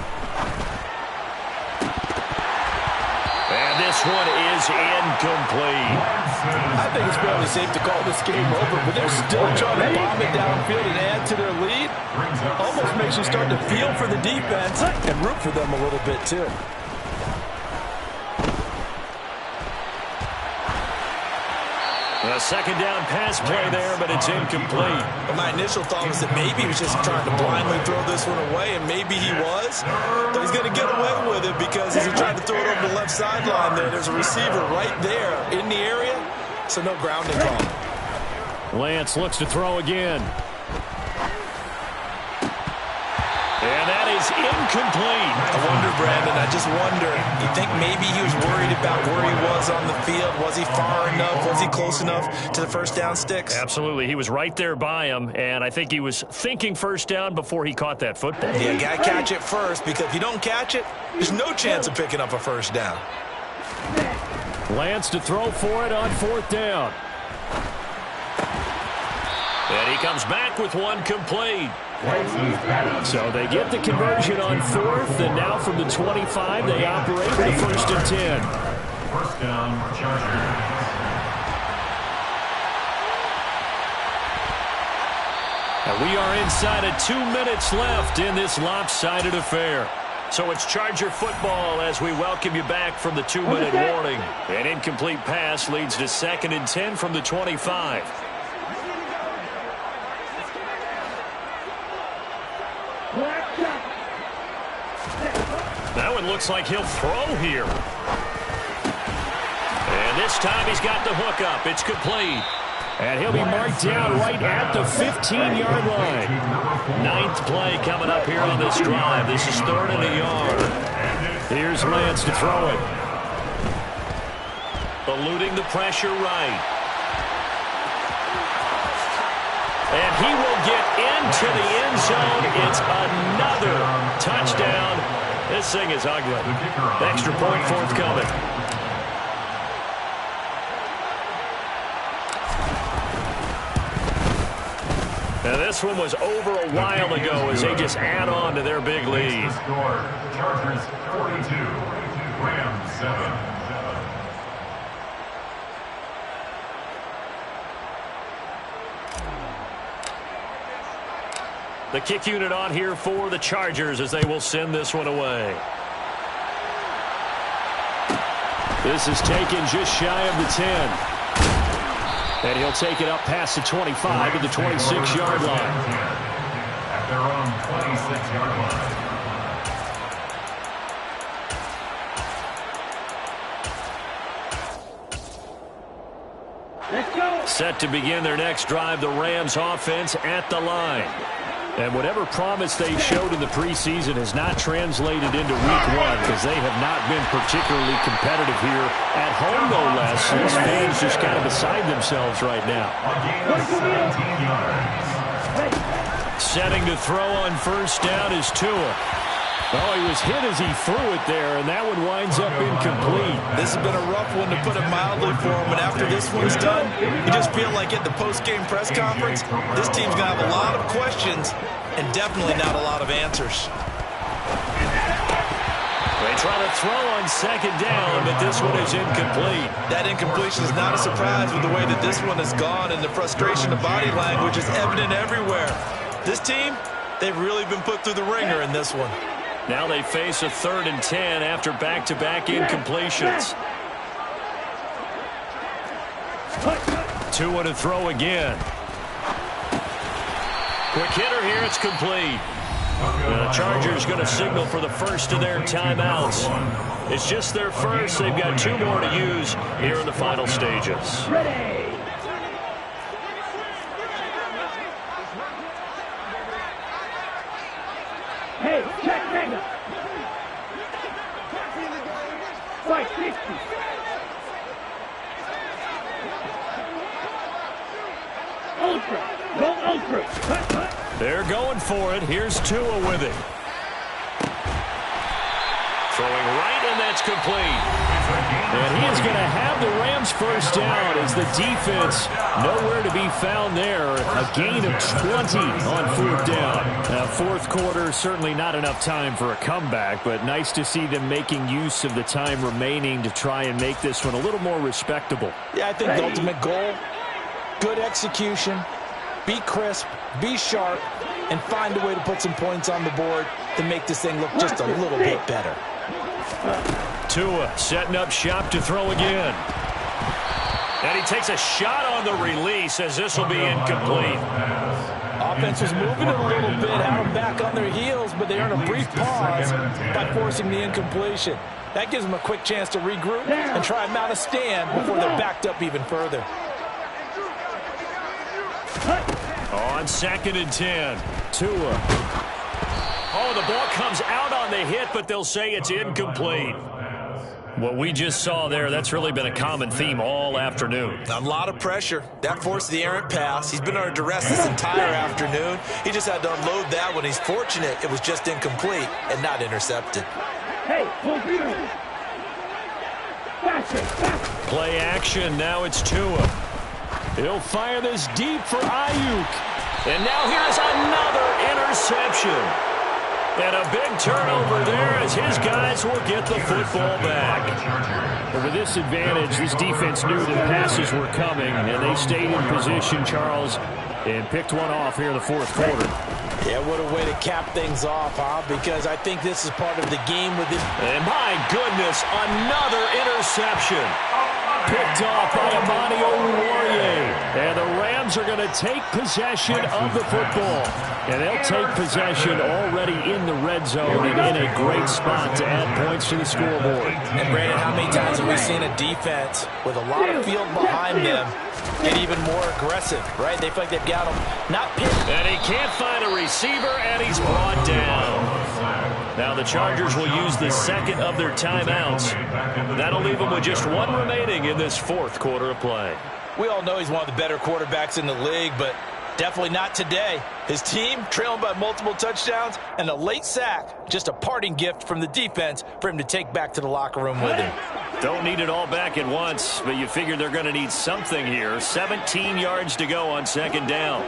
[SPEAKER 5] And this one is incomplete.
[SPEAKER 2] I think it's fairly safe to call this game over, but they're still trying to bomb it downfield and add to their lead. Almost makes you start to feel for the defense and root for them a little bit, too.
[SPEAKER 5] A 2nd down pass play there, but it's incomplete.
[SPEAKER 2] But my initial thought was that maybe he was just trying to blindly throw this one away, and maybe he was. But he's going to get away with it because as he tried to throw it over the left sideline there, there's a receiver right there in the area, so no grounding call.
[SPEAKER 5] Lance looks to throw again. And that
[SPEAKER 1] shot is incomplete.
[SPEAKER 2] I wonder, Brandon, I just wonder, you think maybe he was worried about where he was on the field? Was he far enough? Was he close enough to the first down sticks?
[SPEAKER 5] Absolutely. He was right there by him, and I think he was thinking first down before he caught that football.
[SPEAKER 2] Yeah, you got to catch it first, because if you don't catch it, there's no chance of picking up a first down.
[SPEAKER 5] Lance to throw for it on fourth down. And he comes back with one complete. So they get the conversion on fourth, and now from the 25, they operate the 1st and 10.
[SPEAKER 3] First down, Chargers.
[SPEAKER 1] And we are inside of 2 minutes left in this lopsided affair. So it's Charger football as we welcome you back from the 2-minute warning. An incomplete pass leads to 2nd and 10 from the 25. That one looks like he'll throw here. And this time he's got the hook up. It's complete.
[SPEAKER 5] And he'll be marked down right at the 15-yard line.
[SPEAKER 1] 9th play coming up here on this drive. This is 3rd and a yard.
[SPEAKER 5] Here's Lance to throw it.
[SPEAKER 1] Eluding the pressure right. And he will get into the end zone. It's another touchdown. This thing is ugly. Extra point forthcoming. Now this one was over a while ago as they just add on to their big lead.
[SPEAKER 3] Chargers 42, Rams 7.
[SPEAKER 1] The kick unit on here for the Chargers as they will send this one away.
[SPEAKER 5] This is taken just shy of the 10. And he'll take it up past the 25 to the 26-yard line.
[SPEAKER 3] At their own 26-yard line.
[SPEAKER 4] Let's go.
[SPEAKER 1] Set to begin their next drive, the Rams offense at the line.
[SPEAKER 5] And whatever promise they showed in the preseason has not translated into week one because they have not been particularly competitive here at home, no less. These fans just kind of beside themselves right now.
[SPEAKER 1] Setting to throw on first down is Tua.
[SPEAKER 5] Oh, he was hit as he threw it there, and that one winds up incomplete.
[SPEAKER 2] This has been a rough one, to put it mildly, for him. And after this one's done, you just feel like at the post-game press conference, this team's going to have a lot of questions and definitely not a lot of answers.
[SPEAKER 1] They try to throw on second down, but this one is incomplete.
[SPEAKER 2] That incompletion is not a surprise with the way that this one has gone, and the frustration of body language is evident everywhere. This team, they've really been put through the ringer in this one.
[SPEAKER 1] Now they face a 3rd and 10 after back-to-back incompletions. Tua to throw again. Quick hitter here, it's complete. The Chargers going to signal for the first of their timeouts. It's just their first. They've got 2 more to use here in the final stages.
[SPEAKER 4] Ready. Hey, check mega. Right, 60. Ultra. Go ultra.
[SPEAKER 1] They're going for it. Here's Tua with it. Throwing right, and that's complete.
[SPEAKER 5] And he is going to have the Rams first down as the defense nowhere to be found there. A gain of 20 on fourth down. Fourth quarter, certainly not enough time for a comeback, but nice to see them making use of the time remaining to try and make this one a little more respectable.
[SPEAKER 2] Yeah, I think the ultimate goal, good execution, be crisp, be sharp, and find a way to put some points on the board to make this thing look just a little bit better.
[SPEAKER 1] Tua setting up shop to throw again. And he takes a shot on the release as this will be incomplete.
[SPEAKER 2] Offense was moving it a little bit, had them back on their heels, but they earned a brief pause by forcing the incompletion. That gives them a quick chance to regroup and try and mount a stand before they're backed up even further.
[SPEAKER 1] On 2nd and 10.
[SPEAKER 5] Tua
[SPEAKER 1] Oh, the ball comes out on the hit, but they'll say it's incomplete. What we just saw there, that's really been a common theme all afternoon.
[SPEAKER 2] A lot of pressure. That forced the errant pass. He's been under duress this entire afternoon. He just had to unload that one. He's fortunate it was just incomplete and not intercepted.
[SPEAKER 4] Hey,
[SPEAKER 1] Play action. Now it's Tua. He'll fire this deep for Ayuk. And now here's another interception. And a big turnover there as his guys will get the football back. And with this advantage, this defense knew that passes were coming, and they stayed in position, Charles, and picked one off here in the fourth quarter.
[SPEAKER 2] Yeah, what a way to cap things off, huh? Because I think this is part of the game with it.
[SPEAKER 1] And my goodness, another interception. Picked off by Amani Oruwariye. And the Rams are going to take possession of the football. And they'll take possession already in the red zone and in a great spot to add points to the scoreboard.
[SPEAKER 2] And Brandon, how many times have we seen a defense with a lot of field behind them get even more aggressive, right? They feel like they've got them not pinned.
[SPEAKER 1] And he can't find a receiver, and he's brought down. Now the Chargers will use the second of their timeouts. That'll leave them with just one remaining in this fourth quarter of play.
[SPEAKER 2] We all know he's one of the better quarterbacks in the league, but definitely not today. His team trailing by multiple touchdowns and a late sack. Just a parting gift from the defense for him to take back to the locker room with him.
[SPEAKER 1] Don't need it all back at once, but you figure they're going to need something here. 17 yards to go on second down.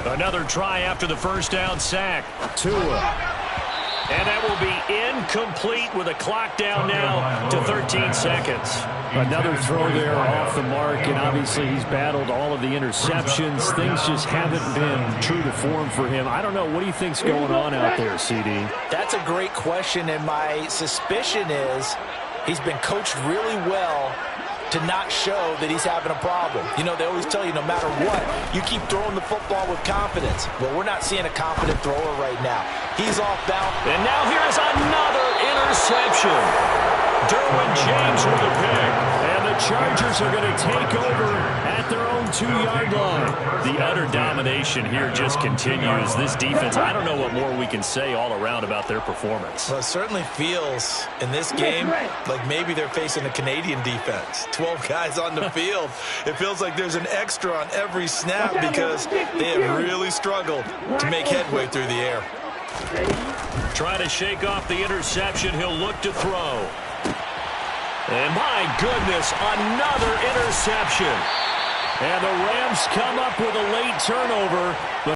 [SPEAKER 1] Another try after the first down sack. Tua. And that will be incomplete with a clock down now to 13 seconds.
[SPEAKER 5] Another throw there off the mark, and obviously he's battled all of the interceptions. Things just haven't been true to form for him. I don't know. What do you think's going on out there, CD?
[SPEAKER 2] That's a great question, and my suspicion is he's been coached really well to not show that he's having a problem. You know, they always tell you no matter what, you keep throwing the football with confidence. Well, we're not seeing a confident thrower right now. He's off balance.
[SPEAKER 1] And now here's another interception. Derwin James with a pick. And the Chargers are going to take over at their own 2-yard line. The utter domination here just continues. This defense, I don't know what more we can say all around about their performance.
[SPEAKER 2] Well, it certainly feels in this game like maybe they're facing a Canadian defense. 12 guys on the field. It feels like there's an extra on every snap because they have really struggled to make headway through the air.
[SPEAKER 1] Trying to shake off the interception. He'll look to throw. And my goodness, another interception. And the Rams come up with a late turnover.